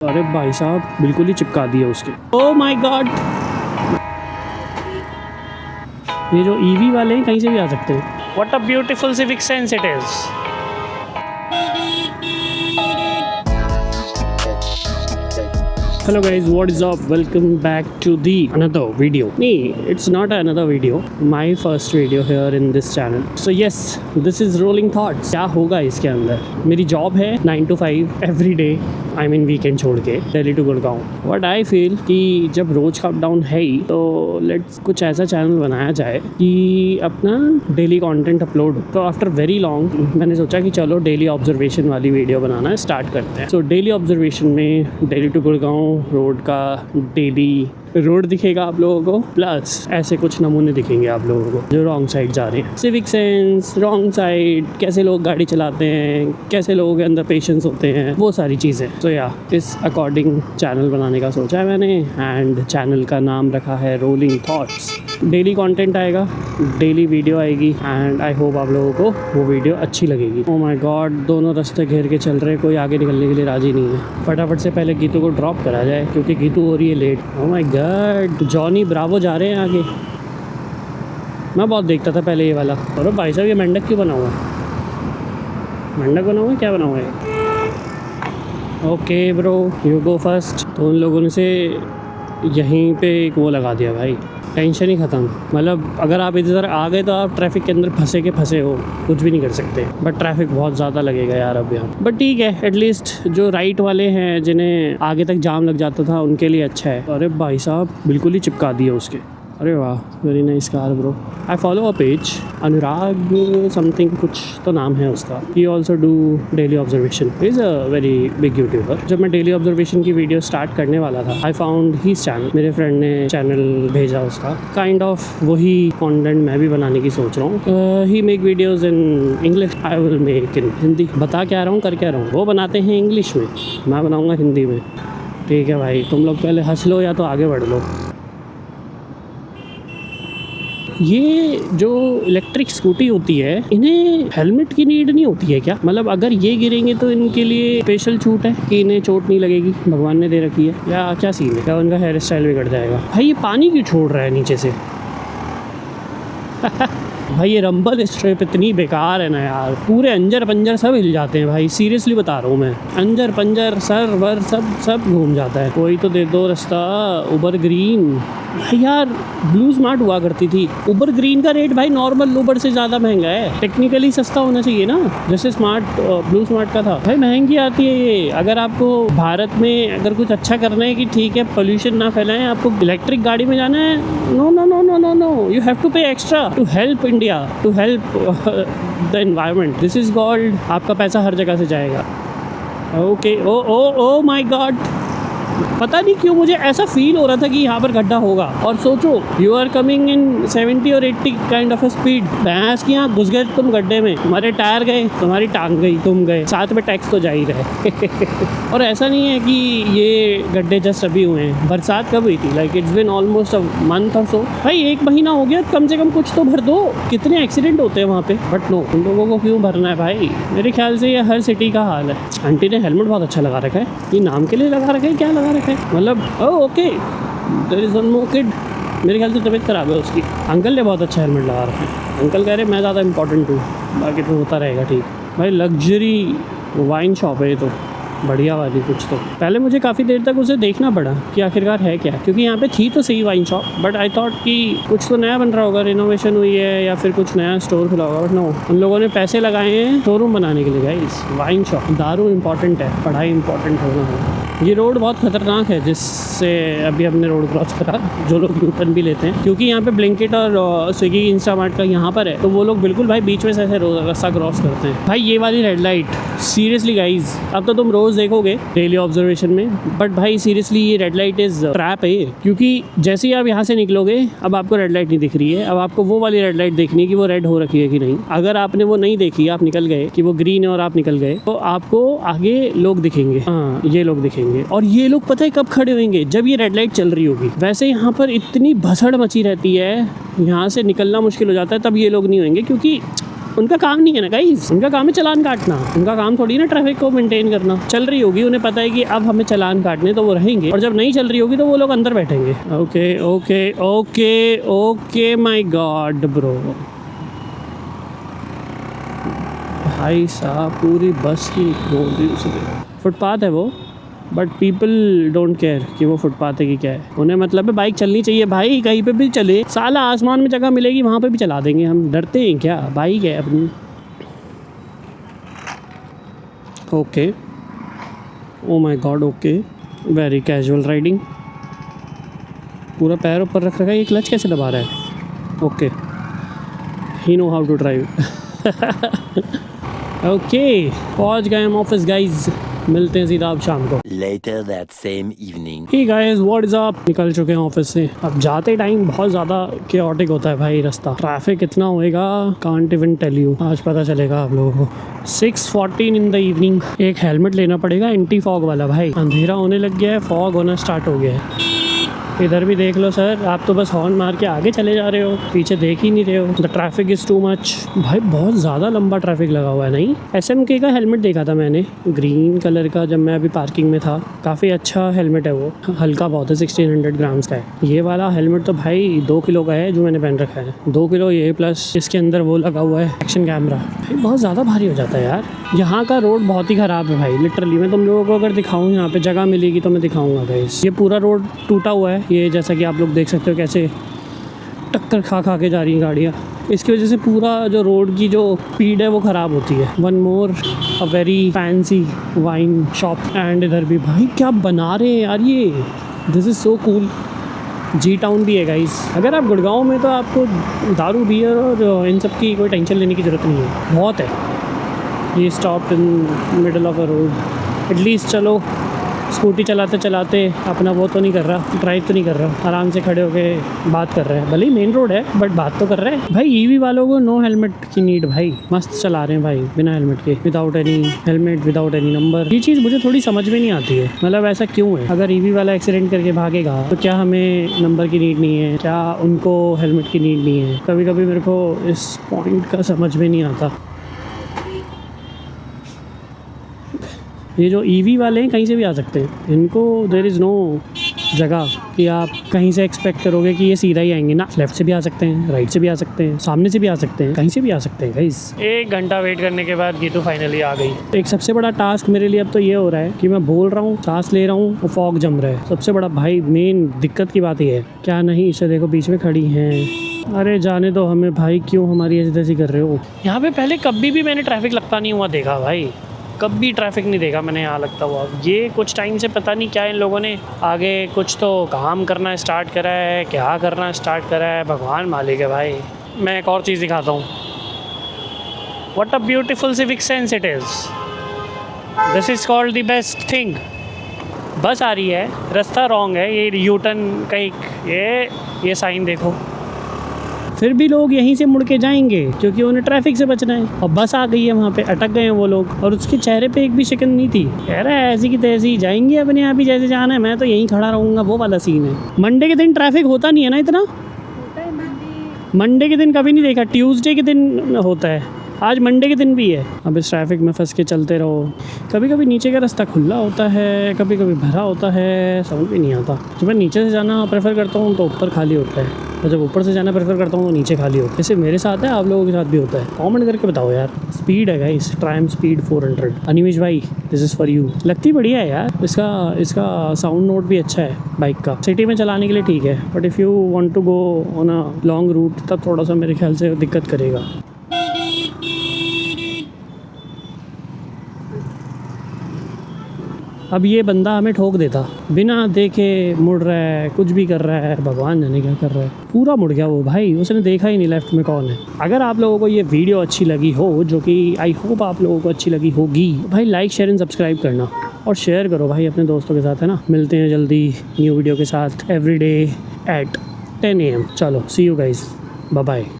अरे भाई साहब बिल्कुल ही चिपका दिया उसके। ओह माय गॉड, ये जो ईवी वाले हैं कहीं से भी आ सकते हैं। What a beautiful civic sense it is. Hello guys, what is up? Welcome back to the another video. It's not another video. My first video here in this channel. So yes, this is rolling thoughts. क्या होगा इसके अंदर? मेरी job है 9 to 5 every day. I mean weekend छोड़ के Delhi to Gurgaon. What I feel कि जब रोज का अप डाउन है ही तो लेट्स कुछ ऐसा चैनल बनाया जाए कि अपना डेली कंटेंट अपलोड हो। तो आफ्टर वेरी लॉन्ग मैंने सोचा कि चलो डेली ऑब्जर्वेशन वाली वीडियो बनाना स्टार्ट करते हैं। सो डेली ऑब्जर्वेशन में दिल्ली टू गुड़गांव रोड का डेली रोड दिखेगा आप लोगों को, प्लस ऐसे कुछ नमूने दिखेंगे आप लोगों को जो रॉन्ग साइड जा रहे हैं। सिविक सेंस, रॉन्ग साइड, कैसे लोग गाड़ी चलाते हैं, कैसे लोगों के अंदर पेशेंस होते हैं, वो सारी चीज़ें। तो या इस अकॉर्डिंग चैनल बनाने का सोचा है मैंने, एंड चैनल का नाम रखा है रोलिंग थॉट्स। डेली कंटेंट आएगा, डेली वीडियो आएगी, एंड आई होप आप लोगों को वो वीडियो अच्छी लगेगी। ओह माय गॉड, दोनों रास्ते घेर के चल रहे, कोई आगे निकलने के लिए राजी नहीं है। फटाफट से पहले गीतू को ड्रॉप करा जाए क्योंकि गीतू हो रही है late. Oh my God, Johnny Bravo जा रहे हैं आगे। मैं बहुत देखता था पहले ये वाला। और भाई साहब ये मेंढक क्यों बना हुआ है? मेंढक बना हुआ है, क्या बना हुआ है? Okay bro, you go first. तो उन लोगों ने से यहीं पे एक वो लगा दिया भाई, टेंशन ही ख़त्म। मतलब अगर आप इधर आ गए तो आप ट्रैफिक के अंदर फंसे के फंसे हो, कुछ भी नहीं कर सकते। बट ट्रैफिक बहुत ज़्यादा लगेगा यार अब यहाँ। बट ठीक है, एटलीस्ट जो राइट वाले हैं जिन्हें आगे तक जाम लग जाता था उनके लिए अच्छा है। अरे भाई साहब बिल्कुल ही चिपका दिया उसके। अरे वाह, very nice car bro. I follow a page, Anurag something कुछ तो नाम है उसका। He also do daily observation, is a very big YouTuber. जब मैं डेली ऑब्जर्वेशन की वीडियो स्टार्ट करने वाला था, आई फाउंड ही चैनल, मेरे फ्रेंड ने चैनल भेजा उसका। काइंड ऑफ वही कंटेंट मैं भी बनाने की सोच रहा हूँ। He make videos in English, I will make in Hindi. बता क्या रहा हूँ, कर क्या रहा हूँ। वो बनाते हैं इंग्लिश में, मैं बनाऊँगा हिंदी में। ठीक है भाई, तुम लोग पहले हंस लो या तो आगे बढ़ लो। ये जो इलेक्ट्रिक स्कूटी होती है, इन्हें हेलमेट की नीड नहीं होती है क्या? मतलब अगर ये गिरेंगे तो इनके लिए स्पेशल छूट है कि इन्हें चोट नहीं लगेगी, भगवान ने दे रखी है, या क्या सीन है? क्या उनका हेयर स्टाइल बिगड़ जाएगा? भाई ये पानी क्यों छोड़ रहा है नीचे से? भाई ये रंबल स्ट्रिप इतनी बेकार है ना यार, पूरे अंजर पंजर सब हिल जाते हैं भाई, सीरियसली बता रहा हूँ मैं। अंजर पंजर सर वर सब घूम जाता है। कोई तो दे दो रास्ता। उबर ग्रीन भाई यार, ब्लू स्मार्ट हुआ करती थी। उबर ग्रीन का रेट भाई नॉर्मल उबर से ज़्यादा महंगा है। टेक्निकली सस्ता होना चाहिए ना, जैसे ब्लू स्मार्ट का था। भाई महंगी आती है ये। अगर आपको भारत में अगर कुछ अच्छा करना है कि ठीक है पोल्यूशन ना फैलाएं, आपको इलेक्ट्रिक गाड़ी में जाना है, no no no no no no, you have to pay extra to help India, to help the environment. This is called, आपका पैसा हर जगह से जाएगा। Okay, oh oh oh my God, पता नहीं क्यों मुझे ऐसा फील हो रहा था कि यहाँ पर गड्ढा होगा। और सोचो, यू आर कमिंग इन 70 और 80 काइंड ऑफ स्पीड, भैंस की यहाँ घुस गए तुम गड्ढे में, तुम्हारे टायर गए, तुम्हारी टांग गई, तुम गए, साथ में टैक्स तो जा ही रहे। और ऐसा नहीं है कि ये गड्ढे जस्ट अभी हुए हैं, बरसात कब हुई थी? Like it's been almost a month और सो। भाई 1 महीना हो गया, कम से कम कुछ तो भर दो। कितने एक्सीडेंट होते हैं वहाँ पे, बट नो, उन लोगों को क्यों भरना है भाई? मेरे ख्याल से ये हर सिटी का हाल है। आंटी ने हेलमेट बहुत अच्छा लगा रखा है, ये नाम के लिए लगा रखा है, क्या लगा रखा है मतलब? Okay, there is one more kid. मेरे ख्याल से तबीयत खराब है उसकी। अंकल ने बहुत अच्छा हेलमेट लगा रखा है। अंकल कह रहे मैं ज़्यादा इंपॉर्टेंट हूँ, बाकी तो होता रहेगा ठीक। भाई लग्जरी वाइन शॉप है ये तो, बढ़िया वाली कुछ तो। पहले मुझे काफ़ी देर तक उसे देखना पड़ा कि आखिरकार है क्या, क्योंकि यहाँ पे थी तो सही wine shop, but I thought कि कुछ तो नया बन रहा होगा, रिनोवेशन हुई है या फिर कुछ नया स्टोर खुला होगा। बट नो, उन लोगों ने पैसे लगाए हैं शोरूम बनाने के लिए गाइस। वाइन शॉप, दारू इंपॉर्टेंट है, पढ़ाई इंपॉर्टेंट होना है। ये रोड बहुत खतरनाक है जिससे अभी हमने रोड क्रॉस करा, जो लोग यूटर्न भी लेते हैं, क्योंकि यहाँ पे ब्लिंकिट और स्विगी इंस्टामार्ट का यहाँ पर है, तो वो लोग बिल्कुल भाई बीच में से ऐसे रास्ता क्रॉस करते हैं। भाई ये वाली रेड लाइट, सीरियसली गाइज, अब तो तुम रोज़ देखोगे डेली ऑब्जर्वेशन में, बट भाई सीरियसली ये रेड लाइट इज ट्रैप है, क्योंकि जैसे ही आप यहाँ से निकलोगे अब आपको रेड लाइट नहीं दिख रही है, अब आपको वो वाली रेड लाइट देखनी है कि वो रेड हो रखी है कि नहीं। अगर आपने वो नहीं देखी, आप निकल गए कि वो ग्रीन है और आप निकल गए, तो आपको आगे लोग दिखेंगे। हाँ, ये लोग दिखेंगे, और ये लोग पता है कब खड़े होंगे? जब ये रेड लाइट चल रही होगी। वैसे यहाँ पर इतनी भसड़ मची रहती है, यहाँ से निकलना मुश्किल हो जाता है, तब ये लोग नहीं होंगे, क्योंकि उनका काम नहीं है ना गाइस, उनका काम है चालान काटना, उनका काम थोड़ी ना ट्रैफिक को मेंटेन करना। चल रही होगी, उन्हें पता है कि अब हमें चालान काटने, तो वो रहेंगे, और जब नहीं चल रही होगी तो वो लोग अंदर बैठेंगे। Okay okay okay okay my God bro, भाई साहब पूरी बस ही बोल रही उसने। फुटपाथ है वो, बट पीपल डोंट केयर कि वो फुटपाथ है कि क्या है। उन्हें मतलब है बाइक चलनी चाहिए भाई, कहीं पे भी चले, साला आसमान में जगह मिलेगी वहाँ पे भी चला देंगे हम, डरते हैं क्या, बाइक है अपनी। Okay O my God, okay very casual riding, पूरा पैर ऊपर रख रखा है, ये क्लच कैसे दबा रहा है। Okay he know how to drive. Okay पहुँच गए हम ऑफिस गाइज, मिलते हैं सीधा अब शाम को। Later that same evening. Hey guys, what is up? निकल चुके हैं ऑफिस से। अब जाते टाइम बहुत ज़्यादा chaotic होता है भाई रास्ता, ट्रैफिक इतना होएगा, can't even tell you। आज पता चलेगा आप लोगों को। 6:14 in the evening। एक हेलमेट लेना पड़ेगा एंटी फॉग वाला भाई, अंधेरा होने लग गया है, फॉग होना स्टार्ट हो गया है। इधर भी देख लो सर, आप तो बस हॉर्न मार के आगे चले जा रहे हो, पीछे देख ही नहीं रहे हो। The traffic is too much भाई, बहुत ज़्यादा लंबा ट्रैफिक लगा हुआ है। नहीं SMK का हेलमेट देखा था मैंने, ग्रीन कलर का, जब मैं अभी पार्किंग में था। काफ़ी अच्छा हेलमेट है वो, हल्का बहुत है, 1600 ग्राम्स का है। ये वाला हेलमेट तो भाई 2 किलो का है जो मैंने पहन रखा है, 2 किलो ये, प्लस इसके अंदर वो लगा हुआ है एक्शन कैमरा। भाई बहुत ज़्यादा भारी हो जाता है यार। यहाँ का रोड बहुत ही ख़राब है भाई, लिटरली। मैं तुम लोगों को अगर दिखाऊँ, यहाँ पे जगह मिलेगी तो मैं दिखाऊँगा गाइस। ये पूरा रोड टूटा हुआ है, ये जैसा कि आप लोग देख सकते हो कैसे टक्कर खा खा के जा रही हैं गाड़ियाँ। इसकी वजह से पूरा जो रोड की जो स्पीड है वो ख़राब होती है। One more a very fancy wine shop, and इधर भी भाई क्या बना रहे हैं यार ये, this is so cool. G town भी है गाइस। अगर आप गुड़गांव में, तो आपको दारू बियर और इन सब की कोई टेंशन लेने की ज़रूरत नहीं है, बहुत है। ये stop in middle of a road, at least चलो स्कूटी चलाते चलाते अपना वो तो नहीं कर रहा, ड्राइव तो नहीं कर रहा, आराम से खड़े होके बात कर रहे हैं। भले ही मेन रोड है बट बात तो कर रहे हैं भाई। ईवी वालों को नो हेलमेट की नीड भाई, मस्त चला रहे हैं भाई बिना हेलमेट के, without any helmet, without any number. ये चीज़ मुझे थोड़ी समझ में नहीं आती है, मतलब ऐसा क्यों है। अगर ईवी वाला एक्सीडेंट करके भागेगा तो क्या हमें नंबर की नीड नहीं है, क्या उनको हेलमेट की नीड नहीं है। कभी कभी मेरे को इस पॉइंट का समझ में नहीं आता। ये जो ईवी वाले हैं कहीं से भी आ सकते हैं, इनको देयर इज़ नो जगह कि आप कहीं से एक्सपेक्ट करोगे कि ये सीधा ही आएंगे ना। लेफ्ट से भी आ सकते हैं, राइट से भी आ सकते हैं, सामने से भी आ सकते हैं, कहीं से भी आ सकते हैं गाइस। 1 घंटा वेट करने के बाद ये तो फाइनली आ गई। एक सबसे बड़ा टास्क मेरे लिए अब तो ये हो रहा है कि मैं बोल रहा हूँ, सांस ले रहा हूँ, वो फॉग जम रहा है। सबसे बड़ा भाई मेन दिक्कत की बात ये है। क्या नहीं, इसे देखो बीच में खड़ी हैं। अरे जाने दो हमें भाई, क्यों हमारी ऐसी तैसी कर रहे हो। यहाँ पे पहले कभी भी मैंने ट्रैफिक लगता नहीं हुआ देखा भाई, कभी ट्रैफिक नहीं देखा मैंने यहाँ लगता हुआ। ये कुछ टाइम से पता नहीं क्या इन लोगों ने आगे कुछ तो काम करना स्टार्ट करा है, क्या करना स्टार्ट करा है, भगवान मालिक है भाई। मैं एक और चीज़ दिखाता हूँ। What a beautiful civic sense it is, this is called the best thing. बस आ रही है, रास्ता रॉन्ग है, ये यू टर्न कहीं, ये साइन देखो, फिर भी लोग यहीं से मुड़ के जाएंगे क्योंकि उन्हें ट्रैफिक से बचना है। और बस आ गई है वहाँ पे, अटक गए हैं वो लोग, और उसके चेहरे पे एक भी शिकन नहीं थी। कह रहा है ऐसी की तैसी जाएंगे, अपने आप ही जैसे जाना है, मैं तो यहीं खड़ा रहूँगा, वो वाला सीन है। मंडे के दिन ट्रैफिक होता नहीं है ना इतना, मंडे के दिन कभी नहीं देखा, ट्यूसडे के दिन होता है, आज मंडे के दिन भी है। अब इस ट्रैफिक में फंस के चलते रहो। कभी कभी नीचे का रास्ता खुला होता है, कभी कभी भरा होता है, समझ भी नहीं आता। जब मैं नीचे से जाना प्रेफर करता हूँ तो ऊपर खाली होता है, और जब ऊपर से जाना प्रेफर करता हूँ तो नीचे खाली होता है। जैसे मेरे साथ है, आप लोगों के साथ भी होता है, कमेंट करके बताओ यार। स्पीड है गाइस, ट्रायम्फ स्पीड 400। अनिमेश भाई दिस इज़ फॉर यू। लगती बढ़िया है यार, इसका साउंड नोट भी अच्छा है बाइक का। सिटी में चलाने के लिए ठीक है, but if you want to go on a long route तब थोड़ा सा मेरे ख्याल से दिक्कत करेगा। अब ये बंदा हमें ठोक देता, बिना देखे मुड़ रहा है, कुछ भी कर रहा है, भगवान जाने क्या कर रहा है। पूरा मुड़ गया वो भाई, उसने देखा ही नहीं लेफ्ट में कौन है। अगर आप लोगों को ये वीडियो अच्छी लगी हो, जो कि आई होप आप लोगों को अच्छी लगी होगी, भाई लाइक शेयर एंड सब्सक्राइब करना, और शेयर करो भाई अपने दोस्तों के साथ, है ना। मिलते हैं जल्दी न्यू वीडियो के साथ, एवरीडे एट 10 AM। चलो see you guys, bye bye.